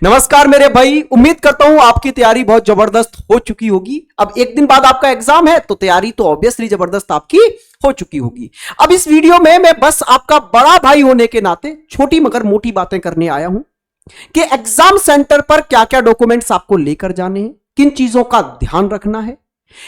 नमस्कार मेरे भाई, उम्मीद करता हूं आपकी तैयारी बहुत जबरदस्त हो चुकी होगी। अब एक दिन बाद आपका एग्जाम है तो तैयारी तो ऑब्वियसली जबरदस्त आपकी हो चुकी होगी। अब इस वीडियो में मैं बस आपका बड़ा भाई होने के नाते छोटी मगर मोटी बातें करने आया हूं कि एग्जाम सेंटर पर क्या क्या डॉक्यूमेंट्स आपको लेकर जाने हैं, किन चीजों का ध्यान रखना है।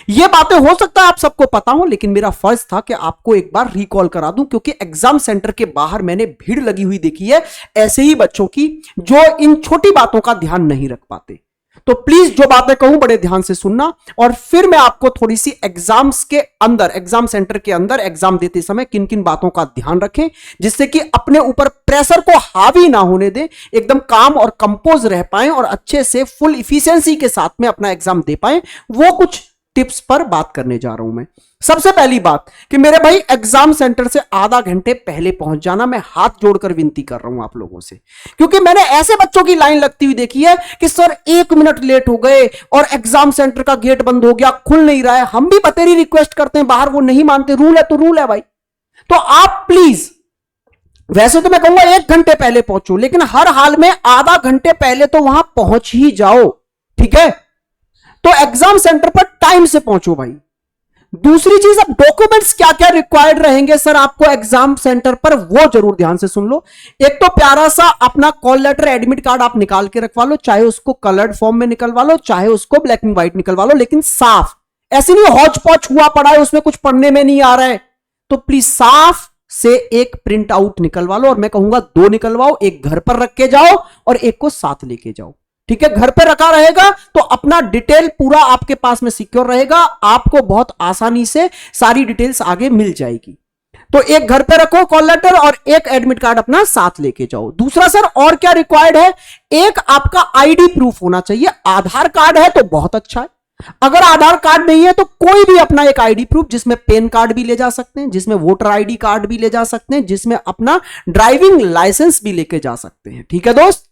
ये बातें हो सकता है आप सबको पता हो, लेकिन मेरा फर्ज था कि आपको एक बार रिकॉल करा दूं, क्योंकि एग्जाम सेंटर के बाहर मैंने भीड़ लगी हुई देखी है ऐसे ही बच्चों की जो इन छोटी बातों का ध्यान नहीं रख पाते। तो प्लीज जो बातें कहूं बड़े ध्यान से सुनना, और फिर मैं आपको थोड़ी सी एग्जाम्स के अंदर, एग्जाम सेंटर के अंदर एग्जाम देते समय किन किन बातों का ध्यान रखें जिससे कि अपने ऊपर प्रेशर को हावी ना होने दें, एकदम काम और कंपोज रह पाएं और अच्छे से फुल इफिशिएंसी के साथ में अपना एग्जाम दे पाएं। वो कुछ टिप्स पर बात करने जा रहा हूं मैं। सबसे पहली बात कि मेरे भाई एग्जाम सेंटर से आधा घंटे पहले पहुंच जाना। मैं हाथ जोड़कर विनती कर रहा हूं आप लोगों से, क्योंकि मैंने ऐसे बच्चों की लाइन लगती हुई देखी है कि सर 1 मिनट लेट हो गए और एग्जाम सेंटर का गेट बंद हो गया, खुल नहीं रहा है। हम भी बतेरी रिक्वेस्ट करते हैं बाहर, वो नहीं मानते। रूल है तो रूल है भाई। तो आप प्लीज, वैसे तो मैं कहूंगा 1 घंटे पहले पहुंचो, लेकिन हर हाल में आधा घंटे पहले तो वहां पहुंच ही जाओ, ठीक है। तो एग्जाम सेंटर पर टाइम से पहुंचो भाई। दूसरी चीज, अब डॉक्यूमेंट्स क्या क्या रिक्वायर्ड रहेंगे सर आपको एग्जाम सेंटर पर, वो जरूर ध्यान से सुन लो। एक तो प्यारा सा अपना कॉल लेटर, एडमिट कार्ड आप निकाल के रखवा लो, चाहे उसको कलर्ड फॉर्म में निकलवा लो, चाहे उसको ब्लैक एंड व्हाइट निकलवा लो, लेकिन साफ। ऐसे नहीं हौच पौच हुआ पड़ा है, उसमें कुछ पढ़ने में नहीं आ रहा है, तो प्लीज साफ से एक प्रिंट आउट निकलवा लो। और मैं कहूंगा 2 निकलवाओ, एक घर पर रख के जाओ और एक को साथ लेके जाओ, ठीक है। घर पे रखा रहेगा तो अपना डिटेल पूरा आपके पास में सिक्योर रहेगा, आपको बहुत आसानी से सारी डिटेल्स आगे मिल जाएगी। तो एक घर पे रखो कॉल लेटर और एक एडमिट कार्ड अपना साथ लेके जाओ। दूसरा सर और क्या रिक्वायर्ड है, एक आपका आईडी प्रूफ होना चाहिए। आधार कार्ड है तो बहुत अच्छा है, अगर आधार कार्ड नहीं है तो कोई भी अपना एक आईडी प्रूफ, जिसमें पेन कार्ड भी ले जा सकते हैं, जिसमें वोटर आईडी कार्ड भी ले जा सकते हैं, जिसमें अपना ड्राइविंग लाइसेंस भी लेके जा सकते हैं, ठीक है दोस्त।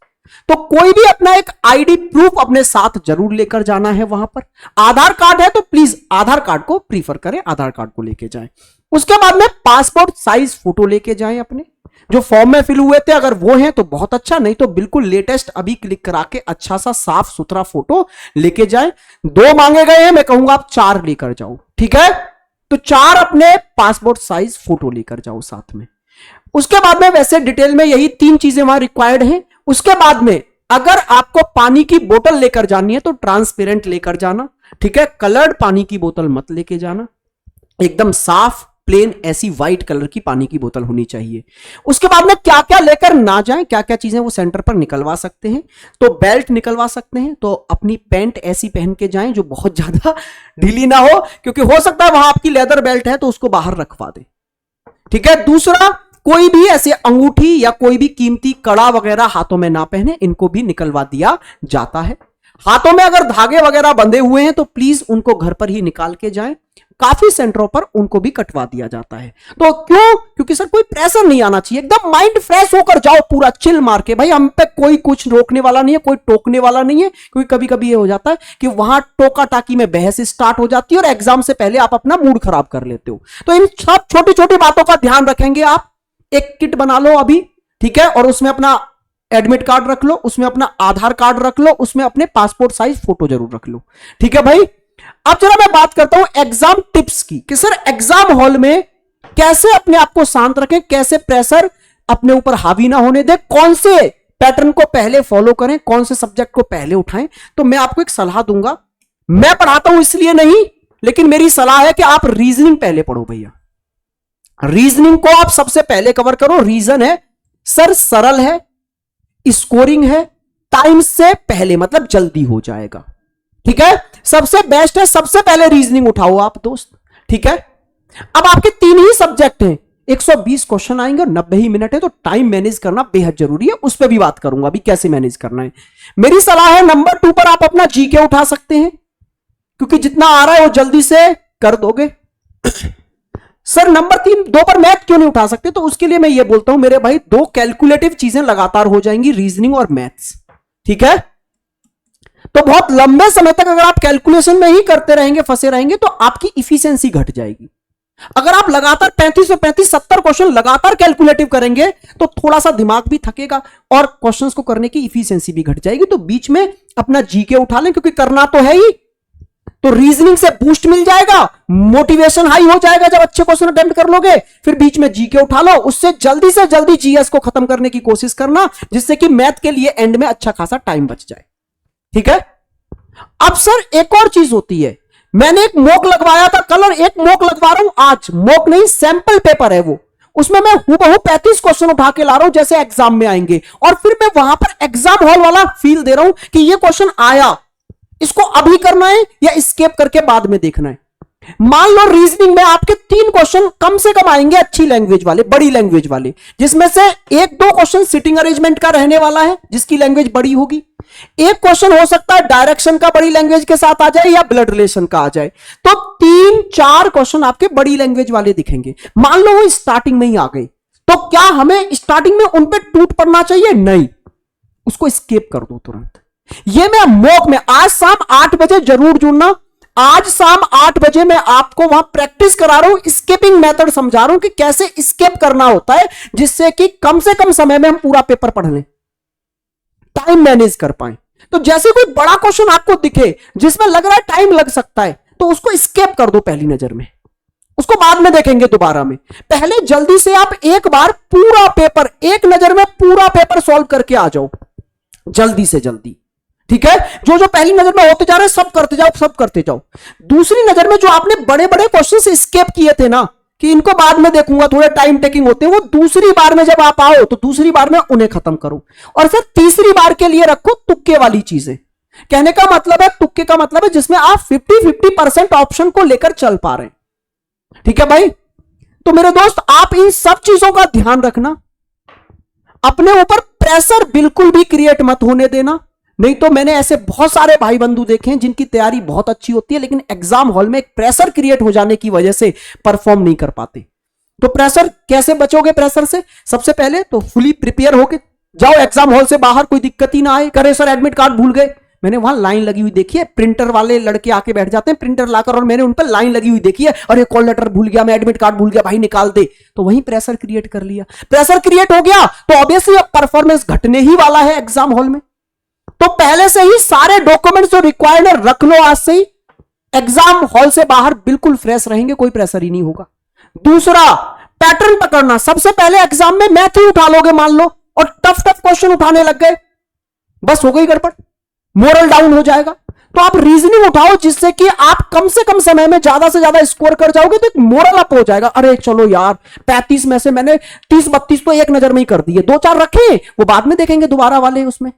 तो कोई भी अपना एक आईडी प्रूफ अपने साथ जरूर लेकर जाना है वहां पर। आधार कार्ड है तो प्लीज आधार कार्ड को प्रीफर करें, आधार कार्ड को लेके जाएं। उसके बाद में पासपोर्ट साइज फोटो लेके जाएं अपने, जो फॉर्म में फिल हुए थे अगर वो हैं तो बहुत अच्छा, नहीं तो बिल्कुल लेटेस्ट अभी क्लिक करा के अच्छा सा साफ सुथरा फोटो लेके जाएं। 2 मांगे गए हैं, मैं कहूंगा आप 4 लेकर जाओ, ठीक है। तो 4 अपने पासपोर्ट साइज फोटो लेकर जाओ साथ में। उसके बाद में वैसे डिटेल में यही 3 चीजें वहां रिक्वायर्ड हैं। उसके बाद में अगर आपको पानी की बोतल लेकर जानी है तो ट्रांसपेरेंट लेकर जाना, ठीक है। कलर्ड पानी की बोतल मत लेके जाना, एकदम साफ प्लेन ऐसी व्हाइट कलर की पानी की बोतल होनी चाहिए। उसके बाद में क्या क्या लेकर ना जाएं, क्या क्या चीजें वो सेंटर पर निकलवा सकते हैं, तो बेल्ट निकलवा सकते हैं, तो अपनी पैंट ऐसी पहन के जाएं जो बहुत ज्यादा ढीली ना हो, क्योंकि हो सकता है वहां आपकी लेदर बेल्ट है तो उसको बाहर रखवा दे, ठीक है। दूसरा, कोई भी ऐसे अंगूठी या कोई भी कीमती कड़ा वगैरह हाथों में ना पहने, इनको भी निकलवा दिया जाता है। हाथों में अगर धागे वगैरह बंधे हुए हैं तो प्लीज उनको घर पर ही निकाल के जाएं। काफी सेंटरों पर उनको भी कटवा दिया जाता है। तो क्यों? क्योंकि सर कोई प्रेशर नहीं आना चाहिए, एकदम माइंड फ्रेश होकर जाओ, पूरा चिल मार के। भाई हम पे कोई कुछ रोकने वाला नहीं है, कोई टोकने वाला नहीं है, क्योंकि कभी कभी ये हो जाता है कि वहां टोका टाकी में बहस स्टार्ट हो जाती है और एग्जाम से पहले आप अपना मूड खराब कर लेते हो। तो इन सब छोटी छोटी बातों का ध्यान रखेंगे आप। एक किट बना लो अभी, ठीक है, और उसमें अपना एडमिट कार्ड रख लो, उसमें अपना आधार कार्ड रख लो, उसमें अपने पासपोर्ट साइज फोटो जरूर रख लो, ठीक है भाई। अब जरा मैं बात करता हूं एग्जाम टिप्स की, कि सर एग्जाम हॉल में कैसे अपने आप को शांत रखें, कैसे प्रेशर अपने ऊपर हावी ना होने दें, कौन से पैटर्न को पहले फॉलो करें, कौन से सब्जेक्ट को पहले उठाएं। तो मैं आपको एक सलाह दूंगा, मैं पढ़ाता हूं इसलिए नहीं, लेकिन मेरी सलाह है कि आप रीजनिंग पहले पढ़ो भैया। रीजनिंग को आप सबसे पहले कवर करो। रीजन है सर सरल है, स्कोरिंग है, टाइम से पहले मतलब जल्दी हो जाएगा, ठीक है। सबसे बेस्ट है, सबसे पहले रीजनिंग उठाओ आप दोस्त, ठीक है। अब आपके 3 ही सब्जेक्ट हैं, 120 क्वेश्चन आएंगे और 90 ही मिनट है, तो टाइम मैनेज करना बेहद जरूरी है। उस पर भी बात करूंगा अभी कैसे मैनेज करना है। मेरी सलाह है नंबर 2 पर आप अपना जीके उठा सकते हैं, क्योंकि जितना आ रहा है वो जल्दी से कर दोगे। सर नंबर 2 पर मैथ क्यों नहीं उठा सकते, तो उसके लिए मैं ये बोलता हूं मेरे भाई, 2 कैलकुलेटिव चीजें लगातार हो जाएंगी, रीजनिंग और मैथ्स, ठीक है। तो बहुत लंबे समय तक अगर आप कैलकुलेशन में ही करते रहेंगे, फंसे रहेंगे, तो आपकी इफिशिएंसी घट जाएगी। अगर आप लगातार 35 से 35 70 क्वेश्चन लगातार कैलकुलेटिव करेंगे तो थोड़ा सा दिमाग भी थकेगा और क्वेश्चंस को करने की इफिशिएंसी भी घट जाएगी। तो बीच में अपना जीके उठा लें, क्योंकि करना तो है ही, तो रीजनिंग से बूस्ट मिल जाएगा, मोटिवेशन हाई हो जाएगा जब अच्छे क्वेश्चन अटेम्प्ट कर लोगे। फिर बीच में जीके उठा लो, उससे जल्दी से जल्दी जीएस को खत्म करने की कोशिश करना, जिससे कि मैथ के लिए एंड में अच्छा खासा टाइम बच जाए। ठीक है। अब सर एक और चीज होती है, मैंने एक मॉक लगवाया था कल और एक मॉक लगवा रहा हूं आज। मॉक नहीं, सैंपल पेपर है वो, उसमें मैं हूबहू 35 क्वेश्चन उठा के ला रहा हूं जैसे एग्जाम में आएंगे, और फिर मैं वहां पर एग्जाम हॉल वाला फील दे रहा हूं कि ये क्वेश्चन आया, इसको अभी करना है या स्केप करके बाद में देखना है। मान लो रीजनिंग में आपके 3 क्वेश्चन कम से कम आएंगे अच्छी लैंग्वेज वाले, बड़ी लैंग्वेज वाले, जिसमें से 1-2 क्वेश्चन सिटिंग अरेंजमेंट का रहने वाला है जिसकी लैंग्वेज बड़ी होगी, एक क्वेश्चन हो सकता है डायरेक्शन का बड़ी लैंग्वेज के साथ आ जाए या ब्लड रिलेशन का आ जाए। तो 3-4 क्वेश्चन आपके बड़ी लैंग्वेज वाले दिखेंगे। मान लो वो स्टार्टिंग में ही आ गए, तो क्या हमें स्टार्टिंग में उन पे टूट पड़ना चाहिए? नहीं, उसको स्किप कर दो तुरंत। ये मैं मॉक में आज शाम 8 बजे जरूर जुड़ना। आज शाम 8 बजे मैं आपको वहां प्रैक्टिस करा रहा हूं, स्किपिंग मेथड समझा रहा हूं कि कैसे स्किप करना होता है, जिससे कि कम से कम समय में हम पूरा पेपर पढ़ लें, टाइम मैनेज कर पाए। तो जैसे कोई बड़ा क्वेश्चन आपको दिखे जिसमें लग रहा है टाइम लग सकता है, तो उसको स्किप कर दो पहली नजर में, उसको बाद में देखेंगे दोबारा में। पहले जल्दी से आप एक बार पूरा पेपर, एक नजर में पूरा पेपर सॉल्व करके आ जाओ, जल्दी से जल्दी। ठीक है। जो जो पहली नजर में होते जा रहे हैं सब करते जाओ, सब करते जाओ। दूसरी नजर में जो आपने बड़े बड़े क्वेश्चन स्किप किए थे ना, कि इनको बाद में देखूंगा, थोड़े टाइम टेकिंग होते हैं, वो दूसरी बार में जब आप आओ तो दूसरी बार में उन्हें खत्म करो, और फिर तीसरी बार के लिए रखो तुक्के वाली चीजें। कहने का मतलब है, तुक्के का मतलब है जिसमें आप 50-50% ऑप्शन को लेकर चल पा रहे हैं। ठीक है भाई। तो मेरे दोस्त, आप इन सब चीजों का ध्यान रखना, अपने ऊपर प्रेशर बिल्कुल भी क्रिएट मत होने देना। नहीं तो मैंने ऐसे बहुत सारे भाई बंधु देखे हैं जिनकी तैयारी बहुत अच्छी होती है, लेकिन एग्जाम हॉल में एक प्रेशर क्रिएट हो जाने की वजह से परफॉर्म नहीं कर पाते। तो प्रेशर कैसे बचोगे? प्रेशर से सबसे पहले तो फुली प्रिपेयर होके जाओ एग्जाम हॉल से बाहर, कोई दिक्कत ही ना आए। करे सर एडमिट कार्ड भूल गए, मैंने वहां लाइन लगी हुई देखी है, प्रिंटर वाले लड़के आके बैठ जाते हैं प्रिंटर लाकर, और मैंने उन पर लाइन लगी हुई देखी है, अरे कॉल लेटर भूल गया, मैं एडमिट कार्ड भूल गया, भाई निकाल दे। तो वहीं प्रेशर क्रिएट कर लिया। प्रेशर क्रिएट हो गया तो ऑब्वियसली परफॉर्मेंस घटने ही वाला है एग्जाम हॉल में। तो पहले से ही सारे डॉक्यूमेंट्स जो रिक्वायर्ड है रख लो, आज से ही एग्जाम हॉल से बाहर बिल्कुल फ्रेश रहेंगे, कोई प्रेशर ही नहीं होगा। दूसरा, पैटर्न पकड़ना। सबसे पहले एग्जाम में मैथ ही उठा लोगे मान लो, और टफ टफ क्वेश्चन उठाने लग गए, बस हो गई गड़बड़, मोरल डाउन हो जाएगा। तो आप रीजनिंग उठाओ जिससे कि आप कम से कम समय में ज्यादा से ज्यादा स्कोर कर जाओगे, तो एक मोरल अप हो जाएगा। अरे चलो यार, 35 में से मैंने 30-32 तो एक नजर में ही कर दिए, 2-4 रखे, वो बाद में देखेंगे दोबारा वाले उसमें।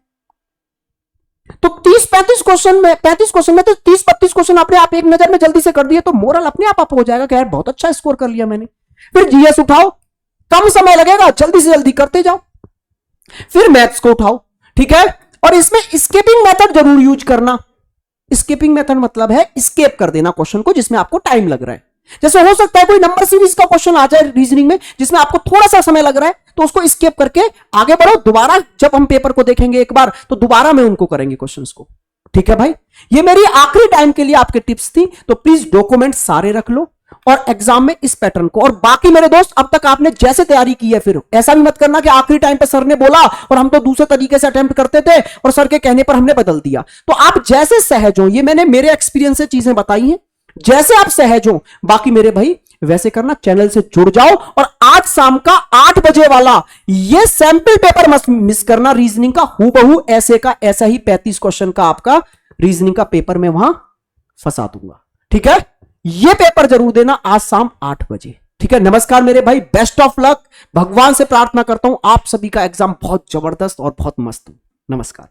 तो 30-35 क्वेश्चन में, 35 क्वेश्चन में तो 30-32 क्वेश्चन आपने आप एक नजर में जल्दी से कर दिए, तो मोरल अपने आप अप हो जाएगा कि यार बहुत अच्छा स्कोर कर लिया मैंने। फिर जीएस उठाओ, कम समय लगेगा, जल्दी से जल्दी करते जाओ। फिर मैथ्स को उठाओ। ठीक है। और इसमें स्किपिंग मेथड जरूर यूज करना। स्किपिंग मेथड मतलब है स्केप कर देना क्वेश्चन को जिसमें आपको टाइम लग रहा है। जैसे हो सकता है कोई नंबर सीरीज का क्वेश्चन आ जाए रीजनिंग में जिसमें आपको थोड़ा सा समय लग रहा है, तो उसको स्किप करके आगे बढ़ो। दोबारा जब हम पेपर को देखेंगे एक बार, तो दोबारा में उनको करेंगे क्वेश्चंस को। ठीक है भाई। ये मेरी आखिरी टाइम के लिए आपके टिप्स थी, तो प्लीज डॉक्यूमेंट सारे रख लो और एग्जाम में इस पैटर्न को। और बाकी मेरे दोस्त, अब तक आपने जैसे तैयारी की है, फिर ऐसा भी मत करना कि आखिरी टाइम पे सर ने बोला और हम तो दूसरे तरीके से अटेम्प्ट करते थे और सर के कहने पर हमने बदल दिया। तो आप जैसे सहज हो, ये मैंने मेरे एक्सपीरियंस से चीजें बताई हैं, जैसे आप सहज हो बाकी मेरे भाई वैसे करना। चैनल से जुड़ जाओ और आज शाम का 8 बजे वाला ये सैंपल पेपर मत मिस करना। रीजनिंग का हूबहू ऐसे का ऐसा ही 35 क्वेश्चन का आपका रीजनिंग का पेपर में वहां फंसा दूंगा। ठीक है। ये पेपर जरूर देना आज शाम 8 बजे। ठीक है। नमस्कार मेरे भाई, बेस्ट ऑफ लक। भगवान से प्रार्थना करता हूं आप सभी का एग्जाम बहुत जबरदस्त और बहुत मस्त हो। नमस्कार।